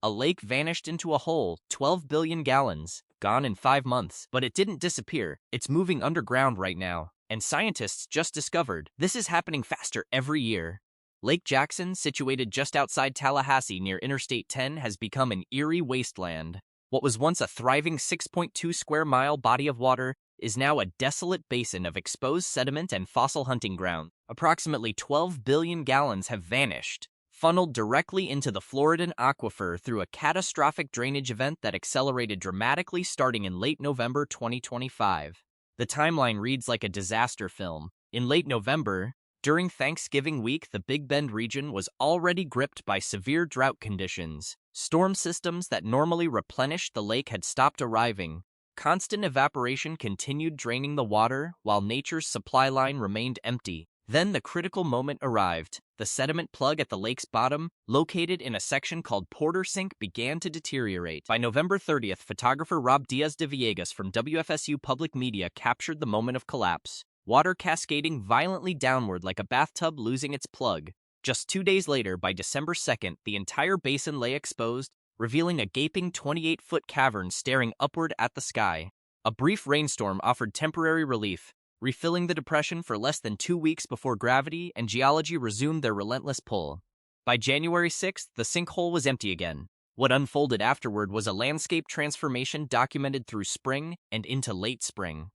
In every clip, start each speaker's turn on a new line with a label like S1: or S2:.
S1: A lake vanished into a hole, 12 billion gallons, gone in 5 months. But it didn't disappear, it's moving underground right now. And scientists just discovered this is happening faster every year. Lake Jackson, situated just outside Tallahassee near Interstate 10, has become an eerie wasteland. What was once a thriving 6.2 square mile body of water is now a desolate basin of exposed sediment and fossil hunting ground. Approximately 12 billion gallons have vanished, funneled directly into the Floridan aquifer through a catastrophic drainage event that accelerated dramatically starting in late November 2025. The timeline reads like a disaster film. In late November, during Thanksgiving week, the Big Bend region was already gripped by severe drought conditions. Storm systems that normally replenished the lake had stopped arriving. Constant evaporation continued draining the water, while nature's supply line remained empty. Then the critical moment arrived. The sediment plug at the lake's bottom, located in a section called Porter Sink, began to deteriorate. By November 30th, photographer Rob Diaz de Villegas from WFSU Public Media captured the moment of collapse. Water cascading violently downward like a bathtub losing its plug. Just 2 days later, by December 2nd, the entire basin lay exposed, revealing a gaping 28-foot cavern staring upward at the sky. A brief rainstorm offered temporary relief, refilling the depression for less than 2 weeks before gravity and geology resumed their relentless pull. By January 6th, the sinkhole was empty again. What unfolded afterward was a landscape transformation documented through spring and into late spring.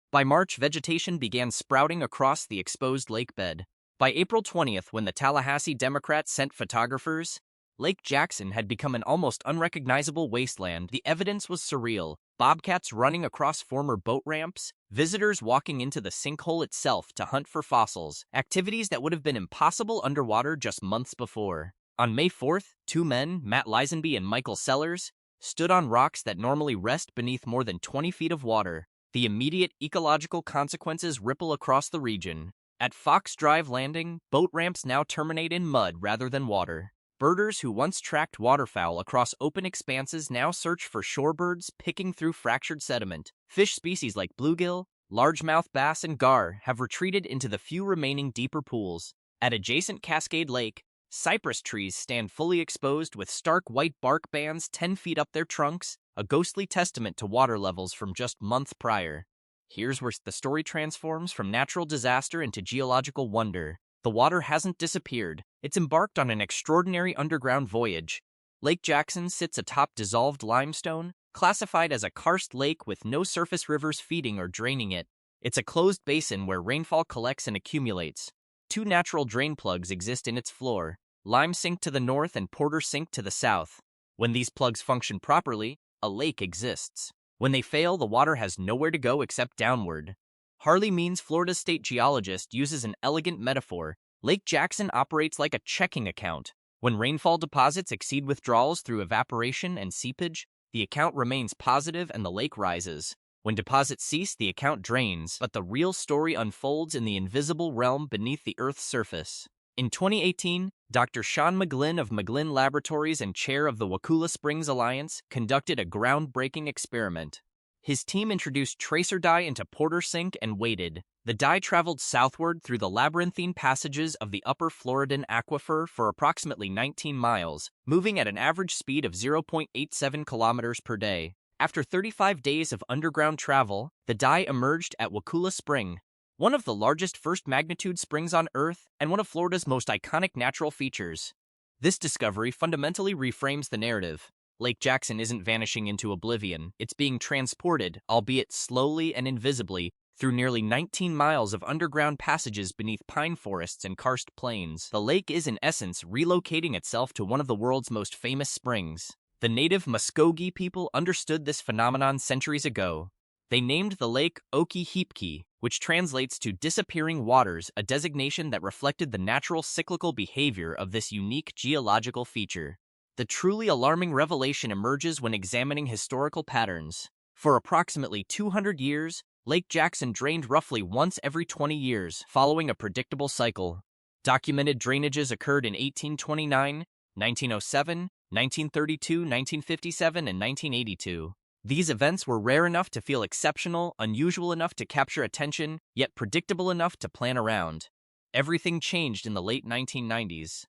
S1: By March, vegetation began sprouting across the exposed lake bed. By April 20th, when the Tallahassee Democrat sent photographers, Lake Jackson had become an almost unrecognizable wasteland. The evidence was surreal. Bobcats running across former boat ramps, visitors walking into the sinkhole itself to hunt for fossils, activities that would have been impossible underwater just months before. On May 4th, 2 men, Matt Lisenby and Michael Sellers, stood on rocks that normally rest beneath more than 20 feet of water. The immediate ecological consequences ripple across the region. At Fox Drive Landing, boat ramps now terminate in mud rather than water. Birders who once tracked waterfowl across open expanses now search for shorebirds picking through fractured sediment. Fish species like bluegill, largemouth bass, and gar have retreated into the few remaining deeper pools. At adjacent Cascade Lake, cypress trees stand fully exposed with stark white bark bands 10 feet up their trunks, a ghostly testament to water levels from just months prior. Here's where the story transforms from natural disaster into geological wonder. The water hasn't disappeared. It's embarked on an extraordinary underground voyage. Lake Jackson sits atop dissolved limestone, classified as a karst lake with no surface rivers feeding or draining it. It's a closed basin where rainfall collects and accumulates. 2 natural drain plugs exist in its floor, Lime Sink to the north and Porter Sink to the south. When these plugs function properly, a lake exists. When they fail, the water has nowhere to go except downward. Harley Means, Florida's state geologist, uses an elegant metaphor. Lake Jackson operates like a checking account. When rainfall deposits exceed withdrawals through evaporation and seepage, the account remains positive and the lake rises. When deposits cease, the account drains, but the real story unfolds in the invisible realm beneath the Earth's surface. In 2018, Dr. Sean McGlynn of McGlynn Laboratories and chair of the Wakula Springs Alliance conducted a groundbreaking experiment. His team introduced tracer dye into Porter Sink and waited. The dye traveled southward through the labyrinthine passages of the upper Floridan aquifer for approximately 19 miles, moving at an average speed of 0.87 kilometers per day. After 35 days of underground travel, the dye emerged at Wakula Spring, one of the largest first-magnitude springs on Earth and one of Florida's most iconic natural features. This discovery fundamentally reframes the narrative. Lake Jackson isn't vanishing into oblivion. It's being transported, albeit slowly and invisibly, through nearly 19 miles of underground passages beneath pine forests and karst plains. The lake is in essence relocating itself to one of the world's most famous springs. The native Muskogee people understood this phenomenon centuries ago. They named the lake Oki-Heepki, which translates to disappearing waters, a designation that reflected the natural cyclical behavior of this unique geological feature. The truly alarming revelation emerges when examining historical patterns. For approximately 200 years, Lake Jackson drained roughly once every 20 years, following a predictable cycle. Documented drainages occurred in 1829, 1907, 1932, 1957, and 1982. These events were rare enough to feel exceptional, unusual enough to capture attention, yet predictable enough to plan around. Everything changed in the late 1990s.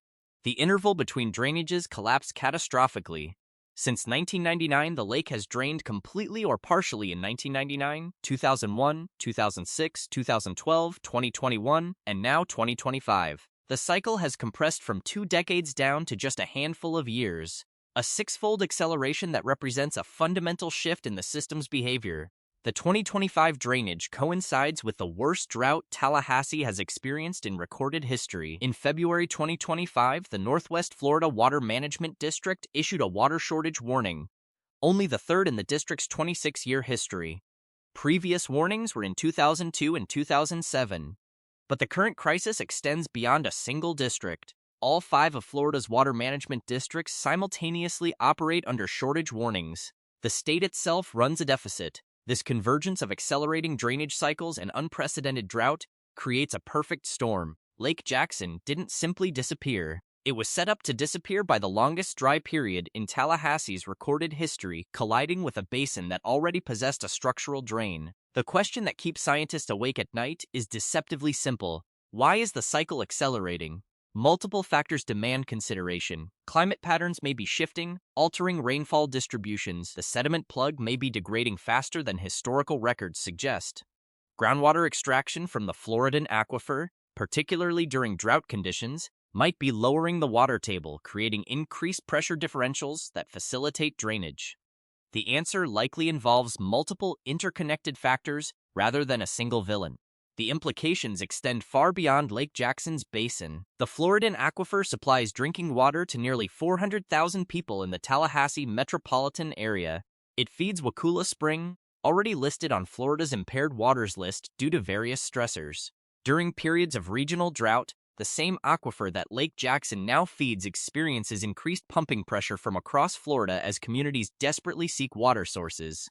S1: The interval between drainages collapsed catastrophically. Since 1999, the lake has drained completely or partially in 1999, 2001, 2006, 2012, 2021, and now 2025. The cycle has compressed from 2 decades down to just a handful of years, a six-fold acceleration that represents a fundamental shift in the system's behavior. The 2025 drainage coincides with the worst drought Tallahassee has experienced in recorded history. In February 2025, the Northwest Florida Water Management District issued a water shortage warning, only the third in the district's 26-year history. Previous warnings were in 2002 and 2007. But the current crisis extends beyond a single district. All 5 of Florida's water management districts simultaneously operate under shortage warnings. The state itself runs a deficit. This convergence of accelerating drainage cycles and unprecedented drought creates a perfect storm. Lake Jackson didn't simply disappear. It was set up to disappear by the longest dry period in Tallahassee's recorded history, colliding with a basin that already possessed a structural drain. The question that keeps scientists awake at night is deceptively simple. Why is the cycle accelerating? Multiple factors demand consideration. Climate patterns may be shifting, altering rainfall distributions. The sediment plug may be degrading faster than historical records suggest. Groundwater extraction from the Floridan aquifer, particularly during drought conditions, might be lowering the water table, creating increased pressure differentials that facilitate drainage. The answer likely involves multiple interconnected factors rather than a single villain. The implications extend far beyond Lake Jackson's basin. The Floridan aquifer supplies drinking water to nearly 400,000 people in the Tallahassee metropolitan area. It feeds Wakula Spring, already listed on Florida's impaired waters list due to various stressors. During periods of regional drought, the same aquifer that Lake Jackson now feeds experiences increased pumping pressure from across Florida as communities desperately seek water sources.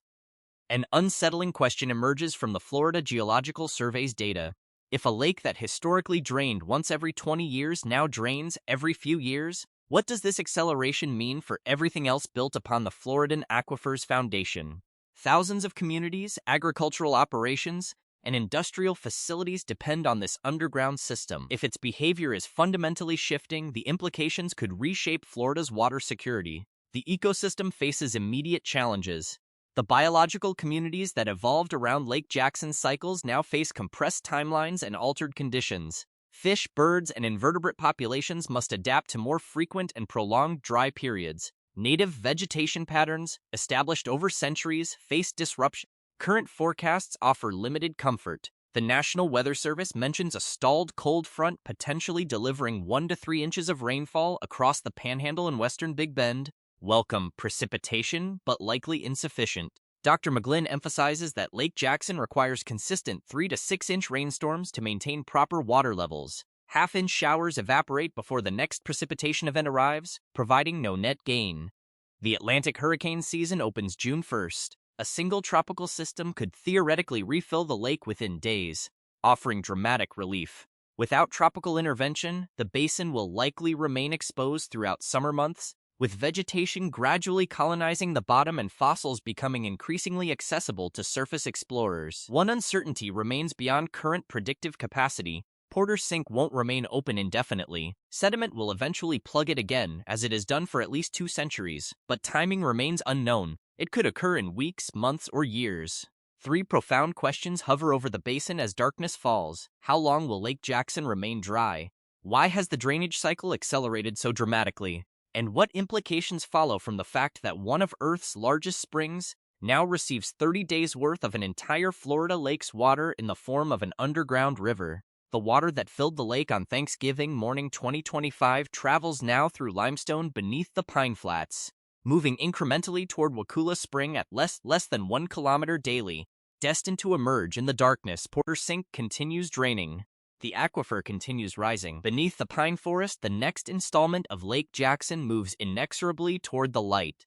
S1: An unsettling question emerges from the Florida Geological Survey's data. If a lake that historically drained once every 20 years now drains every few years, what does this acceleration mean for everything else built upon the Floridan aquifer's foundation? Thousands of communities, agricultural operations, and industrial facilities depend on this underground system. If its behavior is fundamentally shifting, the implications could reshape Florida's water security. The ecosystem faces immediate challenges. The biological communities that evolved around Lake Jackson's cycles now face compressed timelines and altered conditions. Fish, birds, and invertebrate populations must adapt to more frequent and prolonged dry periods. Native vegetation patterns, established over centuries, face disruption. Current forecasts offer limited comfort. The National Weather Service mentions a stalled cold front potentially delivering 1 to 3 inches of rainfall across the Panhandle and western Big Bend. Welcome precipitation, but likely insufficient. Dr. McGlynn emphasizes that Lake Jackson requires consistent 3 to 6 inch rainstorms to maintain proper water levels. Half-inch showers evaporate before the next precipitation event arrives, providing no net gain. The Atlantic hurricane season opens June 1st. A single tropical system could theoretically refill the lake within days, offering dramatic relief. Without tropical intervention, the basin will likely remain exposed throughout summer months, with vegetation gradually colonizing the bottom and fossils becoming increasingly accessible to surface explorers. One uncertainty remains beyond current predictive capacity. Porter's Sink won't remain open indefinitely. Sediment will eventually plug it again, as it has done for at least 2 centuries, but timing remains unknown. It could occur in weeks, months, or years. 3 profound questions hover over the basin as darkness falls. How long will Lake Jackson remain dry? Why has the drainage cycle accelerated so dramatically? And what implications follow from the fact that one of Earth's largest springs now receives 30 days' worth of an entire Florida lake's water in the form of an underground river? The water that filled the lake on Thanksgiving morning 2025 travels now through limestone beneath the pine flats, moving incrementally toward Wakula Spring at less than 1 kilometer daily. Destined to emerge in the darkness, Porter Sink continues draining. The aquifer continues rising. Beneath the pine forest, the next installment of Lake Jackson moves inexorably toward the light.